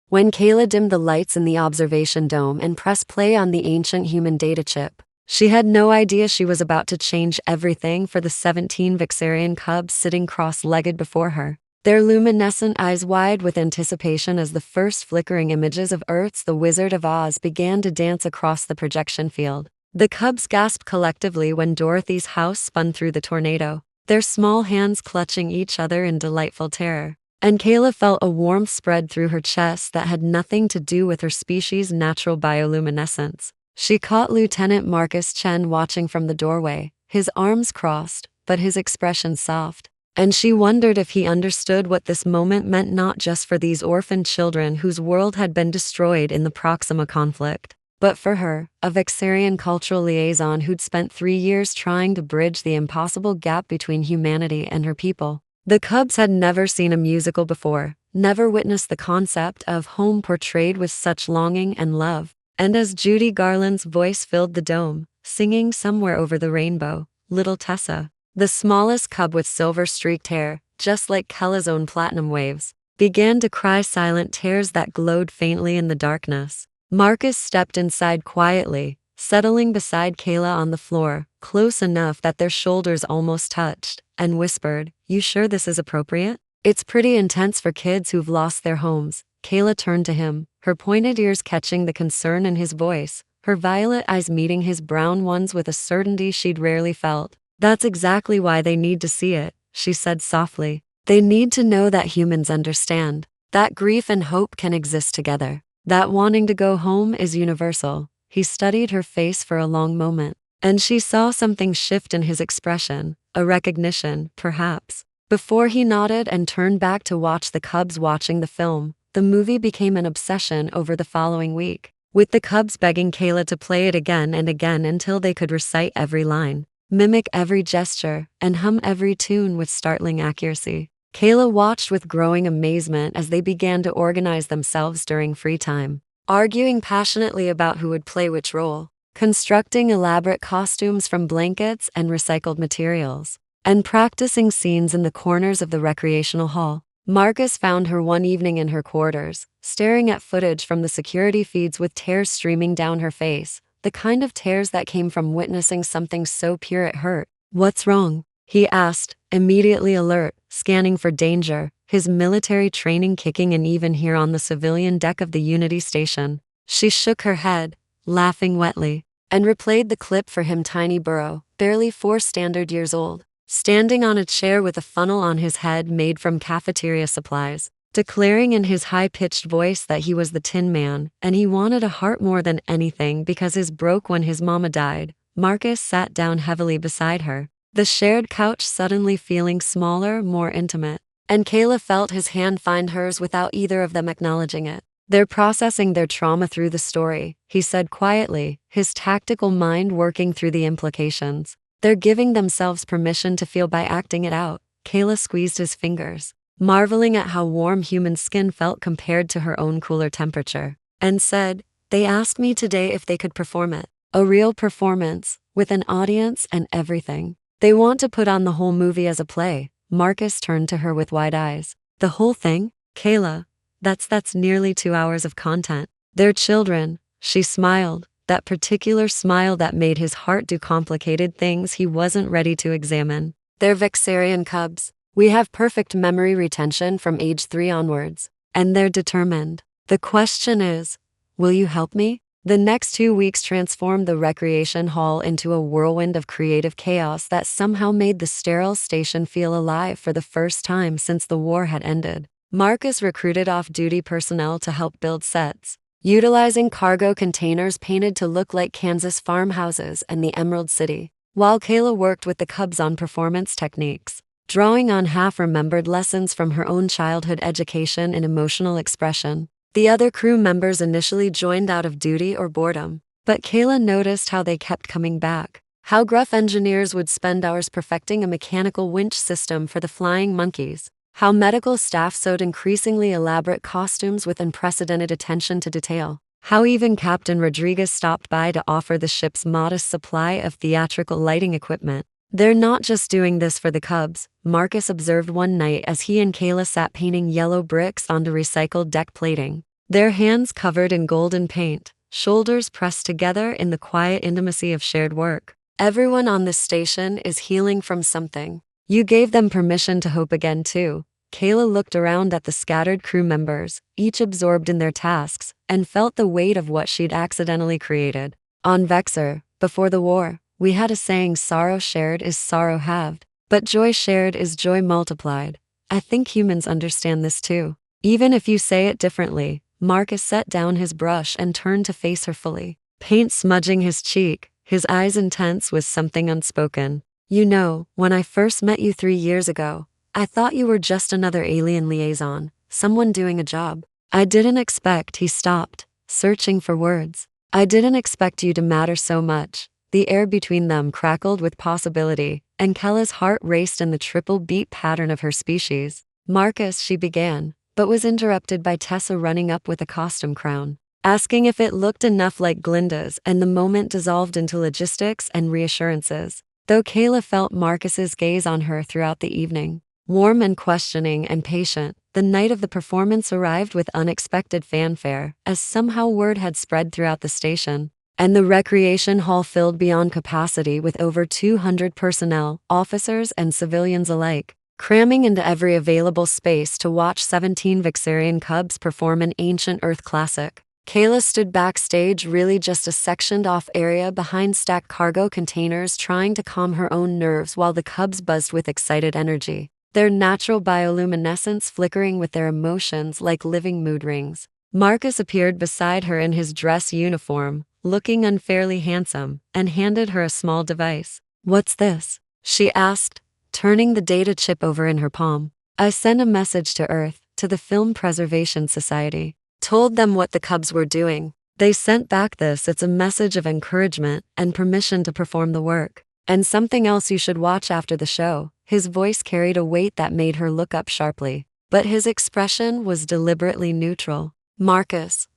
When Kaela dimmed the lights in the observation dome and pressed play on the ancient human data chip, she had no idea she was about to change everything for the 17 Vexarian cubs sitting cross-legged before her, their luminescent eyes wide with anticipation as the first flickering images of Earth's The Wizard of Oz began to dance across the projection field. The cubs gasped collectively when Dorothy's house spun through the tornado, their small hands clutching each other in delightful terror. And Kaela felt a warmth spread through her chest that had nothing to do with her species' natural bioluminescence. She caught Lieutenant Marcus Chen watching from the doorway, his arms crossed, but his expression soft. And she wondered if he understood what this moment meant not just for these orphaned children whose world had been destroyed in the Proxima conflict, but for her, a Vexarian cultural liaison who'd spent 3 years trying to bridge the impossible gap between humanity and her people. The cubs had never seen a musical before, never witnessed the concept of home portrayed with such longing and love. And as Judy Garland's voice filled the dome, singing Somewhere Over the Rainbow, little Tessa, the smallest cub with silver-streaked hair, just like Kaela's own platinum waves, began to cry silent tears that glowed faintly in the darkness. Marcus stepped inside quietly, settling beside Kaela on the floor, close enough that their shoulders almost touched, and whispered, "You sure this is appropriate? It's pretty intense for kids who've lost their homes." Kaela turned to him, her pointed ears catching the concern in his voice, her violet eyes meeting his brown ones with a certainty she'd rarely felt. "That's exactly why they need to see it," she said softly. "They need to know that humans understand, that grief and hope can exist together, that wanting to go home is universal." He studied her face for a long moment, and she saw something shift in his expression, a recognition, perhaps. Before he nodded and turned back to watch the cubs watching the film, the movie became an obsession over the following week, with the cubs begging Kaela to play it again and again until they could recite every line, mimic every gesture, and hum every tune with startling accuracy. Kaela watched with growing amazement as they began to organize themselves during free time, arguing passionately about who would play which role, constructing elaborate costumes from blankets and recycled materials, and practicing scenes in the corners of the recreational hall. Marcus found her one evening in her quarters, staring at footage from the security feeds with tears streaming down her face, the kind of tears that came from witnessing something so pure it hurt. "What's wrong?" he asked, immediately alert, scanning for danger, his military training kicking in even here on the civilian deck of the Unity station. She shook her head, laughing wetly, and replayed the clip for him. Tiny Burrow, barely 4 standard years old, standing on a chair with a funnel on his head made from cafeteria supplies, declaring in his high-pitched voice that he was the Tin Man, and he wanted a heart more than anything because his broke when his mama died. Marcus sat down heavily beside her, the shared couch suddenly feeling smaller, more intimate, and Kaela felt his hand find hers without either of them acknowledging it. "They're processing their trauma through the story," he said quietly, his tactical mind working through the implications. "They're giving themselves permission to feel by acting it out." Kaela squeezed his fingers, marveling at how warm human skin felt compared to her own cooler temperature, and said, "They asked me today if they could perform it. A real performance, with an audience and everything. They want to put on the whole movie as a play." Marcus turned to her with wide eyes. "The whole thing? Kaela, that's nearly 2 hours of content. They're children." She smiled, that particular smile that made his heart do complicated things he wasn't ready to examine. "They're Vexarian cubs. We have perfect memory retention from age 3 onwards. And they're determined. The question is, will you help me?" The next 2 weeks transformed the recreation hall into a whirlwind of creative chaos that somehow made the sterile station feel alive for the first time since the war had ended. Marcus recruited off-duty personnel to help build sets, utilizing cargo containers painted to look like Kansas farmhouses and the Emerald City, while Kaela worked with the cubs on performance techniques, drawing on half-remembered lessons from her own childhood education in emotional expression. The other crew members initially joined out of duty or boredom, but Kaela noticed how they kept coming back, how gruff engineers would spend hours perfecting a mechanical winch system for the flying monkeys, how medical staff sewed increasingly elaborate costumes with unprecedented attention to detail, how even Captain Rodriguez stopped by to offer the ship's modest supply of theatrical lighting equipment. "They're not just doing this for the cubs," Marcus observed one night as he and Kaela sat painting yellow bricks onto recycled deck plating. their hands covered in golden paint, shoulders pressed together in the quiet intimacy of shared work. Everyone on this station is healing from something. You gave them permission to hope again too. Kaela looked around at the scattered crew members, each absorbed in their tasks, and felt the weight of what she'd accidentally created. On Vexar, before the war, we had a saying, sorrow shared is sorrow halved, but joy shared is joy multiplied. I think humans understand this too. Even if you say it differently. Marcus set down his brush and turned to face her fully, paint smudging his cheek, his eyes intense with something unspoken. You know, when I first met you 3 years ago, I thought you were just another alien liaison, someone doing a job. I didn't expect. He stopped, searching for words. I didn't expect you to matter so much. The air between them crackled with possibility, and Kaela's heart raced in the triple beat pattern of her species. Marcus, she began, but was interrupted by Tessa running up with a costume crown, asking if it looked enough like Glinda's, and the moment dissolved into logistics and reassurances. Though Kaela felt Marcus's gaze on her throughout the evening, warm and questioning and patient, the night of the performance arrived with unexpected fanfare, as somehow word had spread throughout the station, and the recreation hall filled beyond capacity with over 200 personnel, officers and civilians alike, cramming into every available space to watch 17 Vexarian cubs perform an ancient Earth classic. Kaela stood backstage, really just a sectioned-off area behind stacked cargo containers, trying to calm her own nerves while the cubs buzzed with excited energy, their natural bioluminescence flickering with their emotions like living mood rings. Marcus appeared beside her in his dress uniform, looking unfairly handsome, and handed her a small device. "What's this?" she asked, turning the data chip over in her palm. "I sent a message to Earth, to the Film Preservation Society. Told them what the cubs were doing. They sent back this. It's a message of encouragement and permission to perform the work. And something else you should watch after the show." His voice carried a weight that made her look up sharply, but his expression was deliberately neutral. "Marcus,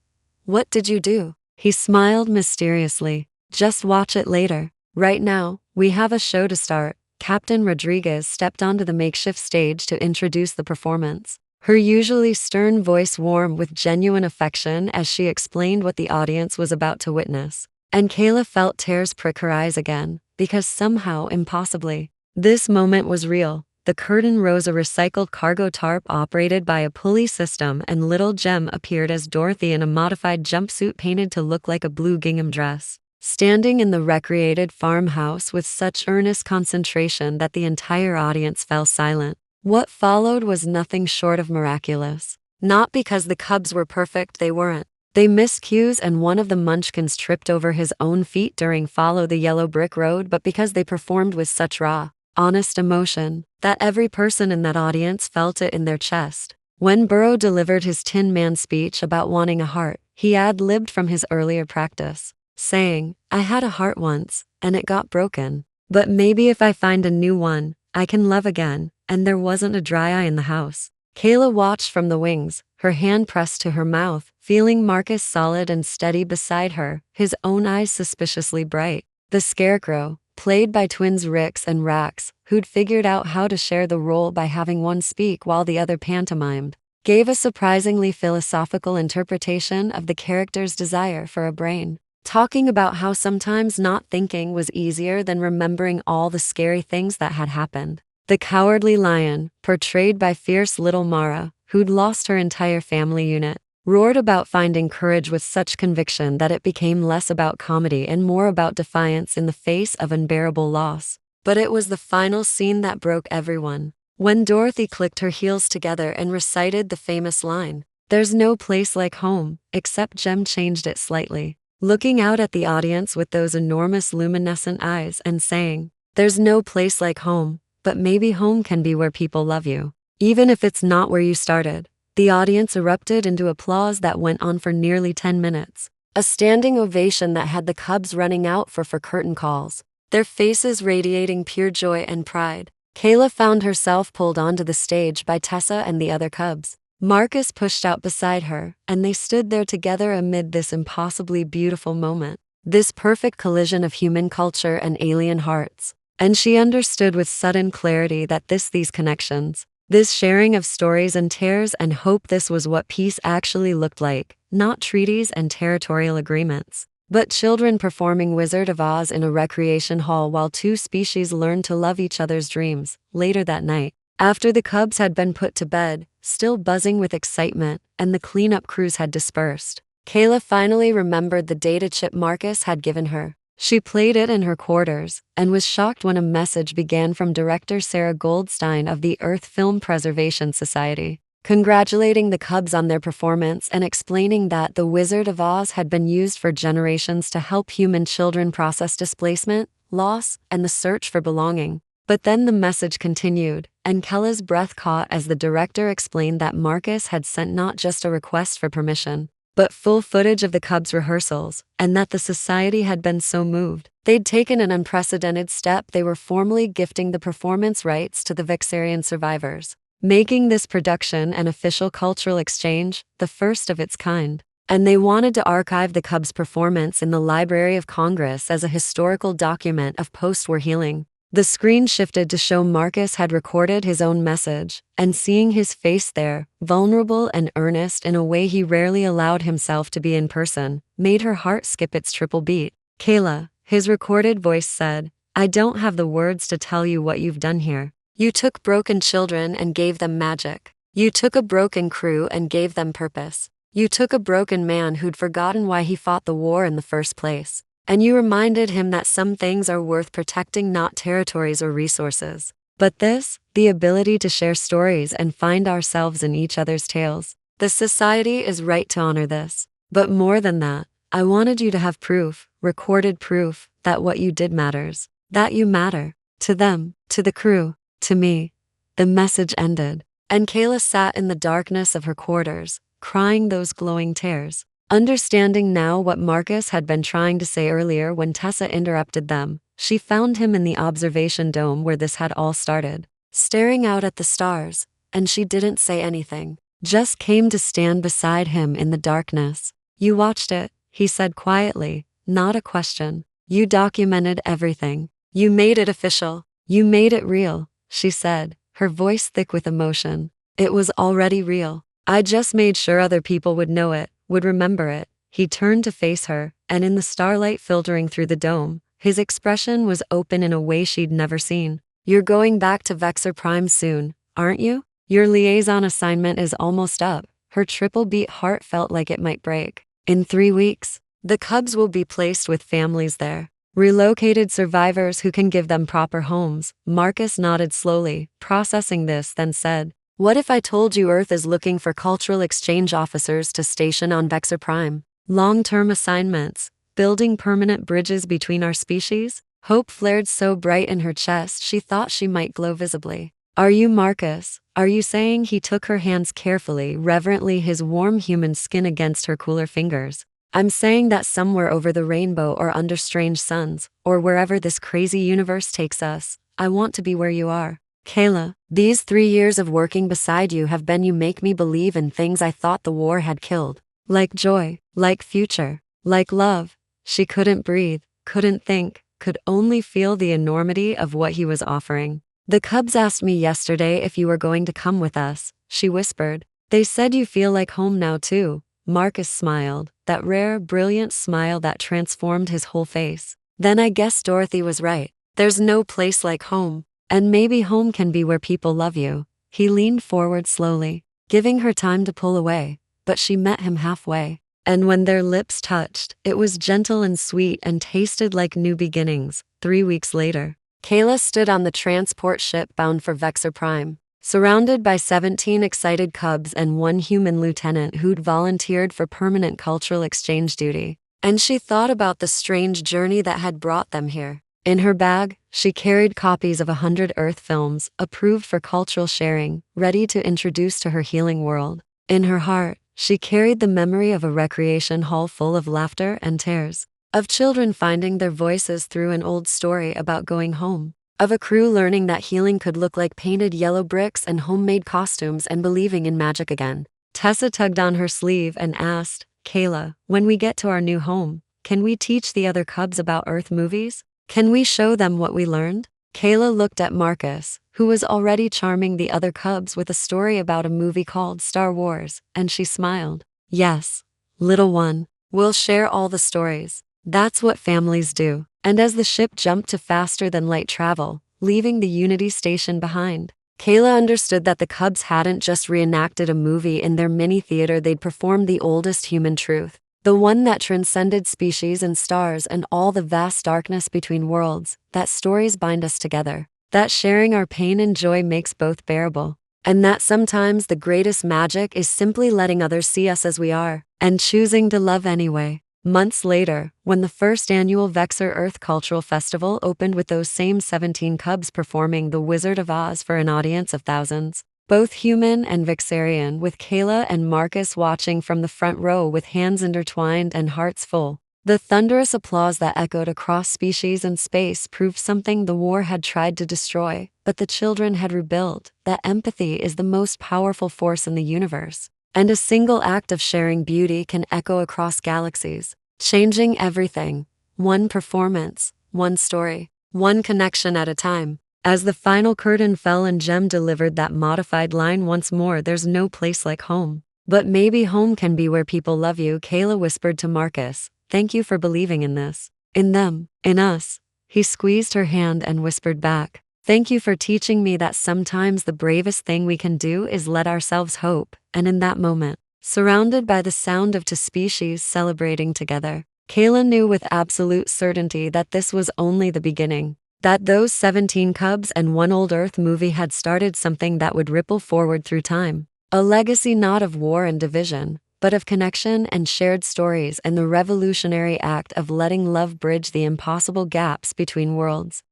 what did you do?" He smiled mysteriously. "Just watch it later. Right now, we have a show to start." Captain Rodriguez stepped onto the makeshift stage to introduce the performance, her usually stern voice warm with genuine affection as she explained what the audience was about to witness. And Kaela felt tears prick her eyes again, because somehow, impossibly, this moment was real. The curtain rose, a recycled cargo tarp operated by a pulley system, and little Jem appeared as Dorothy in a modified jumpsuit painted to look like a blue gingham dress, standing in the recreated farmhouse with such earnest concentration that the entire audience fell silent. What followed was nothing short of miraculous. Not because the cubs were perfect, they weren't. They missed cues and one of the munchkins tripped over his own feet during Follow the Yellow Brick Road, but because they performed with such raw, honest emotion, that every person in that audience felt it in their chest. When Burrow delivered his Tin Man speech about wanting a heart, he ad-libbed from his earlier practice, saying, "I had a heart once, and it got broken. But maybe if I find a new one, I can love again," and there wasn't a dry eye in the house. Kaela watched from the wings, her hand pressed to her mouth, feeling Marcus solid and steady beside her, his own eyes suspiciously bright. The Scarecrow, played by twins Rix and Rax, who'd figured out how to share the role by having one speak while the other pantomimed, gave a surprisingly philosophical interpretation of the character's desire for a brain, talking about how sometimes not thinking was easier than remembering all the scary things that had happened. The Cowardly Lion, portrayed by fierce little Mara, who'd lost her entire family unit, roared about finding courage with such conviction that it became less about comedy and more about defiance in the face of unbearable loss. But it was the final scene that broke everyone. When Dorothy clicked her heels together and recited the famous line, "There's no place like home," except Jem changed it slightly, looking out at the audience with those enormous luminescent eyes and saying, "There's no place like home, but maybe home can be where people love you, even if it's not where you started." The audience erupted into applause that went on for nearly 10 minutes, a standing ovation that had the cubs running out for curtain calls, their faces radiating pure joy and pride. Kaela found herself pulled onto the stage by Tessa and the other cubs. Marcus pushed out beside her, and they stood there together amid this impossibly beautiful moment, this perfect collision of human culture and alien hearts. And she understood with sudden clarity that these connections, This sharing of stories and tears and hope, this was what peace actually looked like, not treaties and territorial agreements, but children performing Wizard of Oz in a recreation hall while two species learned to love each other's dreams. Later that night, after the cubs had been put to bed, still buzzing with excitement, and the cleanup crews had dispersed, Kaela finally remembered the data chip Marcus had given her. She played it in her quarters, and was shocked when a message began from director Sarah Goldstein of the Earth Film Preservation Society, congratulating the cubs on their performance and explaining that the Wizard of Oz had been used for generations to help human children process displacement, loss, and the search for belonging. But then the message continued, and Kaela's breath caught as the director explained that Marcus had sent not just a request for permission, but full footage of the cubs' rehearsals, and that the society had been so moved, they'd taken an unprecedented step. They were formally gifting the performance rights to the Vexarian survivors, making this production an official cultural exchange, the first of its kind. And they wanted to archive the cubs' performance in the Library of Congress as a historical document of post-war healing. The screen shifted to show Marcus had recorded his own message, and seeing his face there, vulnerable and earnest in a way he rarely allowed himself to be in person, made her heart skip its triple beat. "Kaela," his recorded voice said, "I don't have the words to tell you what you've done here. You took broken children and gave them magic. You took a broken crew and gave them purpose. You took a broken man who'd forgotten why he fought the war in the first place. And you reminded him that some things are worth protecting, not territories or resources. But this, the ability to share stories and find ourselves in each other's tales. The society is right to honor this. But more than that, I wanted you to have proof, recorded proof, that what you did matters. That you matter. To them, to the crew, to me." The message ended, and Kaela sat in the darkness of her quarters, crying those glowing tears, understanding now what Marcus had been trying to say earlier. When Tessa interrupted them, she found him in the observation dome where this had all started, staring out at the stars, and she didn't say anything, just came to stand beside him in the darkness. "You watched it," he said quietly, not a question. "You documented everything. You made it official. You made it real," she said, her voice thick with emotion. "It was already real. I just made sure other people would know it, would remember it." He turned to face her, and in the starlight filtering through the dome, his expression was open in a way she'd never seen. "You're going back to Vexar Prime soon, aren't you? Your liaison assignment is almost up." Her triple-beat heart felt like it might break. "In 3 weeks, the cubs will be placed with families there. Relocated survivors who can give them proper homes." Marcus nodded slowly, processing this, then said, "What if I told you Earth is looking for cultural exchange officers to station on Vexar Prime? Long-term assignments, building permanent bridges between our species?" Hope flared so bright in her chest she thought she might glow visibly. "Are you Marcus? Are you saying?" He took her hands carefully, reverently, his warm human skin against her cooler fingers. "I'm saying that somewhere over the rainbow or under strange suns, or wherever this crazy universe takes us, I want to be where you are. Kaela, these 3 years of working beside you have been. You make me believe in things I thought the war had killed. Like joy, like future, like love." She couldn't breathe, couldn't think, could only feel the enormity of what he was offering. "The cubs asked me yesterday if you were going to come with us," she whispered. "They said you feel like home now too." Marcus smiled, that rare, brilliant smile that transformed his whole face. "Then I guess Dorothy was right. There's no place like home. And maybe home can be where people love you." He leaned forward slowly, giving her time to pull away, but she met him halfway. And when their lips touched, it was gentle and sweet and tasted like new beginnings. 3 weeks later, Kaela stood on the transport ship bound for Vexar Prime, surrounded by 17 excited cubs and 1 human lieutenant who'd volunteered for permanent cultural exchange duty. And she thought about the strange journey that had brought them here. In her bag, she carried copies of 100 Earth films, approved for cultural sharing, ready to introduce to her healing world. In her heart, she carried the memory of a recreation hall full of laughter and tears, of children finding their voices through an old story about going home, of a crew learning that healing could look like painted yellow bricks and homemade costumes, and believing in magic again. Tessa tugged on her sleeve and asked, "Kaela, when we get to our new home, can we teach the other cubs about Earth movies? Can we show them what we learned?" Kaela looked at Marcus, who was already charming the other cubs with a story about a movie called Star Wars, and she smiled. Yes, little one, we'll share all the stories. That's what families do. And as the ship jumped to faster than light travel, leaving the Unity station behind, Kaela understood that the cubs hadn't just reenacted a movie in their mini theater, they'd performed the oldest human truth. The one that transcended species and stars and all the vast darkness between worlds, that stories bind us together, that sharing our pain and joy makes both bearable, and that sometimes the greatest magic is simply letting others see us as we are, and choosing to love anyway. Months later, when the first annual Vexar Earth Cultural Festival opened with those same 17 cubs performing The Wizard of Oz for an audience of thousands, both human and Vexarian, with Kaela and Marcus watching from the front row with hands intertwined and hearts full. The thunderous applause that echoed across species and space proved something the war had tried to destroy, but the children had rebuilt, that empathy is the most powerful force in the universe. And a single act of sharing beauty can echo across galaxies, changing everything. One performance, one story, one connection at a time. As the final curtain fell and Jem delivered that modified line once more, "There's no place like home. But maybe home can be where people love you," Kaela whispered to Marcus. "Thank you for believing in this. In them. In us." He squeezed her hand and whispered back, "Thank you for teaching me that sometimes the bravest thing we can do is let ourselves hope." And in that moment, surrounded by the sound of two species celebrating together, Kaela knew with absolute certainty that this was only the beginning. That those 17 cubs and one old Earth movie had started something that would ripple forward through time. A legacy not of war and division, but of connection and shared stories, and the revolutionary act of letting love bridge the impossible gaps between worlds.